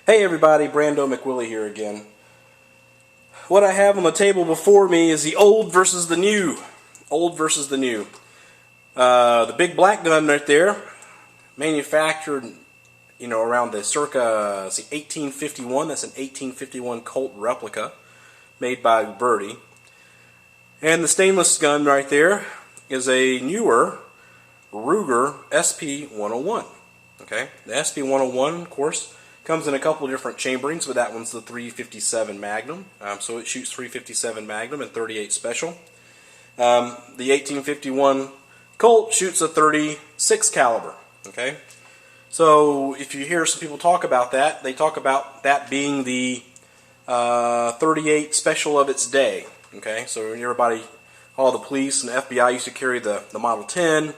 Hey everybody, BrandoMcWilli here again. What I have on the table before me is the old versus the new. Old versus the new. The big black gun right there, manufactured, around the circa 1851. That's an 1851 Colt replica, made by Birdie. And the stainless gun right there is a newer Ruger SP101. Okay, the SP101, of course, comes in a couple of different chamberings, but that one's the 357 Magnum. So it shoots 357 Magnum and 38 Special. The 1851 Colt shoots a 36 caliber. Okay, so if you hear some people talk about that, they talk about that being the 38 Special of its day. Okay, so everybody, all the police and the FBI used to carry the Model 10.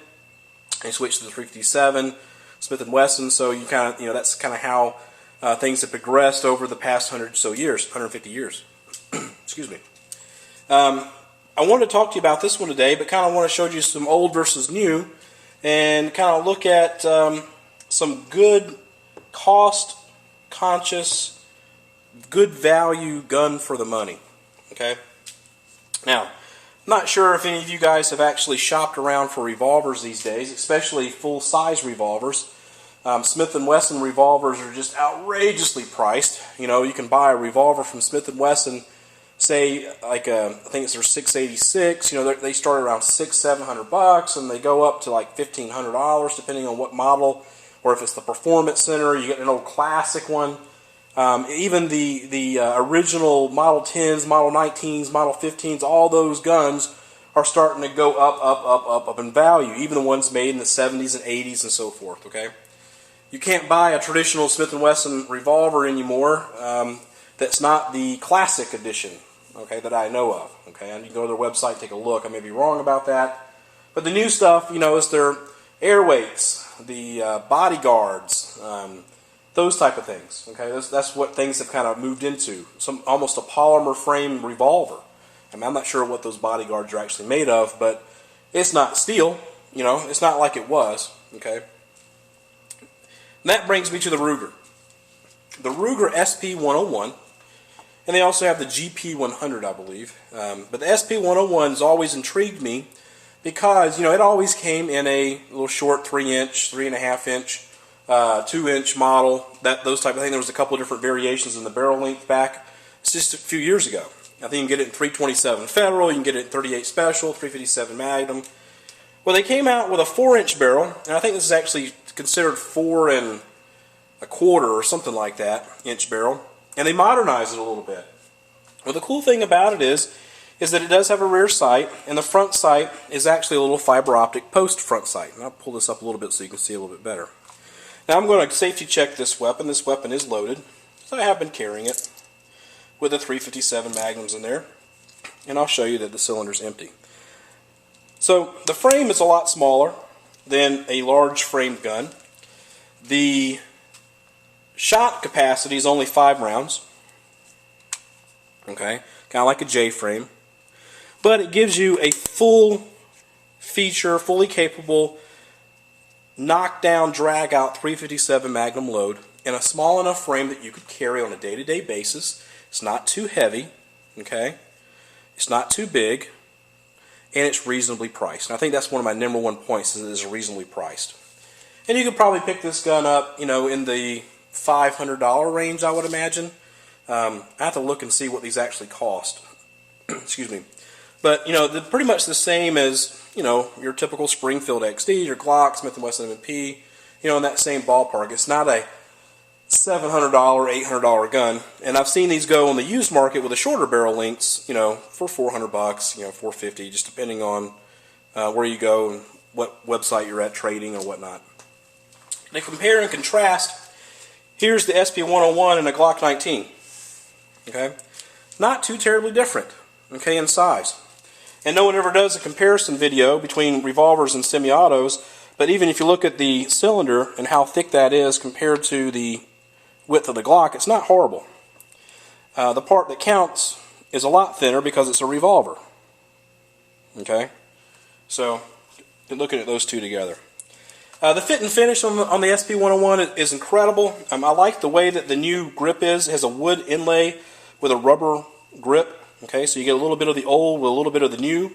They switched to the 357 Smith & Wesson. So you kind of, that's kind of how things have progressed over the past 150 years. Excuse me. I wanted to talk to you about this one today, but kind of want to show you some old versus new, and kind of look at some good, cost-conscious, good value gun for the money. Okay. Now, I'm not sure if any of you guys have actually shopped around for revolvers these days, especially full-size revolvers. Smith & Wesson revolvers are just outrageously priced. You can buy a revolver from Smith & Wesson, say, like I think it's their 686. They start around $600-700, and they go up to like $1,500 depending on what model, or if it's the Performance Center, you get an old classic one. Even the original Model 10s, Model 19s, Model 15s, all those guns are starting to go up in value. Even the ones made in the 70s and 80s and so forth. Okay, you can't buy a traditional Smith & Wesson revolver anymore that's not the classic edition. Okay, that I know of. Okay, and you can go to their website, take a look. I may be wrong about that, but the new stuff, is their airweights, the bodyguards. Those type of things. Okay, that's what things have kind of moved into. Almost a polymer frame revolver. I mean, I'm not sure what those bodyguards are actually made of, but it's not steel. It's not like it was. Okay. And that brings me to the Ruger. The Ruger SP101, and they also have the GP100, I believe. But the SP101 has always intrigued me because it always came in a little short 3-inch, 3.5-inch. 2-inch model, those type of things. There was a couple of different variations in the barrel length back. It's just a few years ago. I think you can get it in 327 Federal, you can get it in 38 Special, 357 Magnum. Well, they came out with a 4-inch barrel, and I think this is actually considered 4 1/4 or something like that inch barrel, and they modernized it a little bit. Well, the cool thing about it is that it does have a rear sight, and the front sight is actually a little fiber optic post front sight. And I'll pull this up a little bit so you can see a little bit better. Now I'm going to safety check this weapon. This weapon is loaded, so I have been carrying it with the 357 Magnums in there, and I'll show you that the cylinder's empty. So the frame is a lot smaller than a large framed gun. The shot capacity is only 5 rounds. Okay, kind of like a J frame, but it gives you a full feature, fully capable knockdown, drag out 357 Magnum load in a small enough frame that you could carry on a day-to-day basis. It's not too heavy, okay? It's not too big, and it's reasonably priced. And I think that's one of my number one points, is it is reasonably priced. And you could probably pick this gun up, in the $500 range, I would imagine. I have to look and see what these actually cost. Excuse me. But, they're pretty much the same as your typical Springfield XD, your Glock, Smith & Wesson M&P, in that same ballpark. It's not a $700, $800 gun. And I've seen these go on the used market with the shorter barrel lengths, for $400, $450, just depending on where you go and what website you're at trading or whatnot. To compare and contrast, here's the SP101 and a Glock 19. Okay, not too terribly different. Okay, in size. And no one ever does a comparison video between revolvers and semi-autos, but even if you look at the cylinder and how thick that is compared to the width of the Glock, it's not horrible. The part that counts is a lot thinner because it's a revolver. Okay, so looking at those two together. The fit and finish on the SP101 is incredible. I like the way that the new grip is. It has a wood inlay with a rubber grip. Okay, so you get a little bit of the old with a little bit of the new.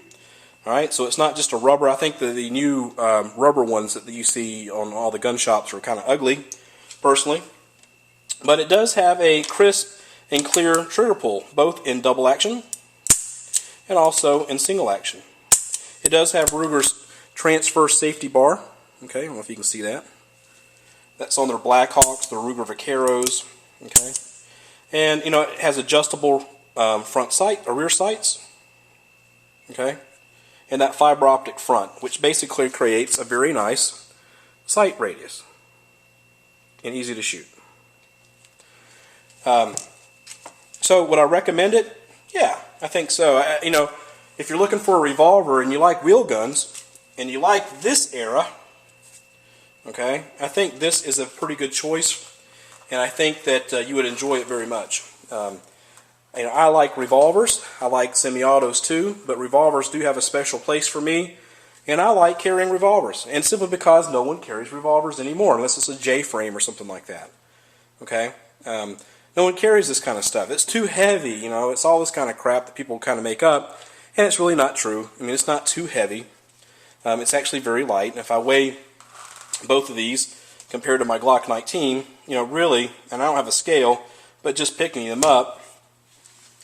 All right, so it's not just a rubber. I think the new rubber ones that you see on all the gun shops are kind of ugly, personally. But it does have a crisp and clear trigger pull, both in double action and also in single action. It does have Ruger's transfer safety bar. Okay, I don't know if you can see that. That's on their Blackhawks, their Ruger Vaqueros. Okay, and you know it has adjustable front sight or rear sights. Okay, and that fiber optic front, which basically creates a very nice sight radius and easy to shoot. So would I recommend it? Yeah, I think so. You know, if you're looking for a revolver and you like wheel guns and you like this era. Okay, I think this is a pretty good choice, and I think that you would enjoy it very much. You know, I like revolvers. I like semi-autos too, but revolvers do have a special place for me, and I like carrying revolvers, and simply because no one carries revolvers anymore unless it's a J-frame or something like that. Okay, no one carries this kind of stuff. It's too heavy. You know, it's all this kind of crap that people kind of make up, and it's really not true. I mean, it's not too heavy. It's actually very light, and if I weigh both of these compared to my Glock 19, you know, really, and I don't have a scale, but just picking them up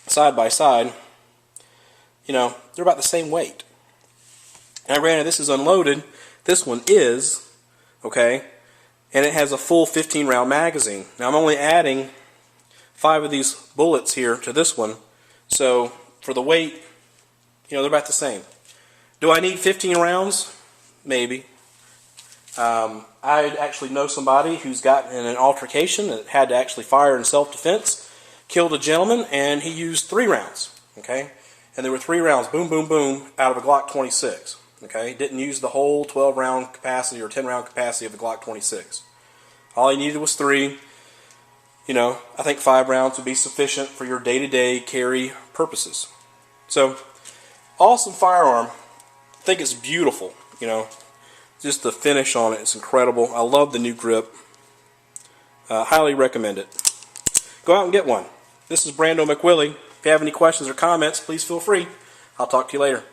side by side, you know, they're about the same weight. Now granted, this is unloaded. This one is, okay, and it has a full 15 round magazine. Now I'm only adding 5 of these bullets here to this one, so for the weight, you know, they're about the same. Do I need 15 rounds? Maybe. I actually know somebody who's gotten in an altercation that had to actually fire in self-defense, killed a gentleman, and he used 3 rounds, okay? And there were 3 rounds, boom, boom, boom, out of a Glock 26, okay? Didn't use the whole 12-round capacity or 10-round capacity of the Glock 26. All he needed was 3. You know, I think 5 rounds would be sufficient for your day-to-day carry purposes. So, awesome firearm. I think it's beautiful, you know. Just the finish on it is incredible. I love the new grip. Highly recommend it. Go out and get one. This is BrandoMcWilli. If you have any questions or comments, please feel free. I'll talk to you later.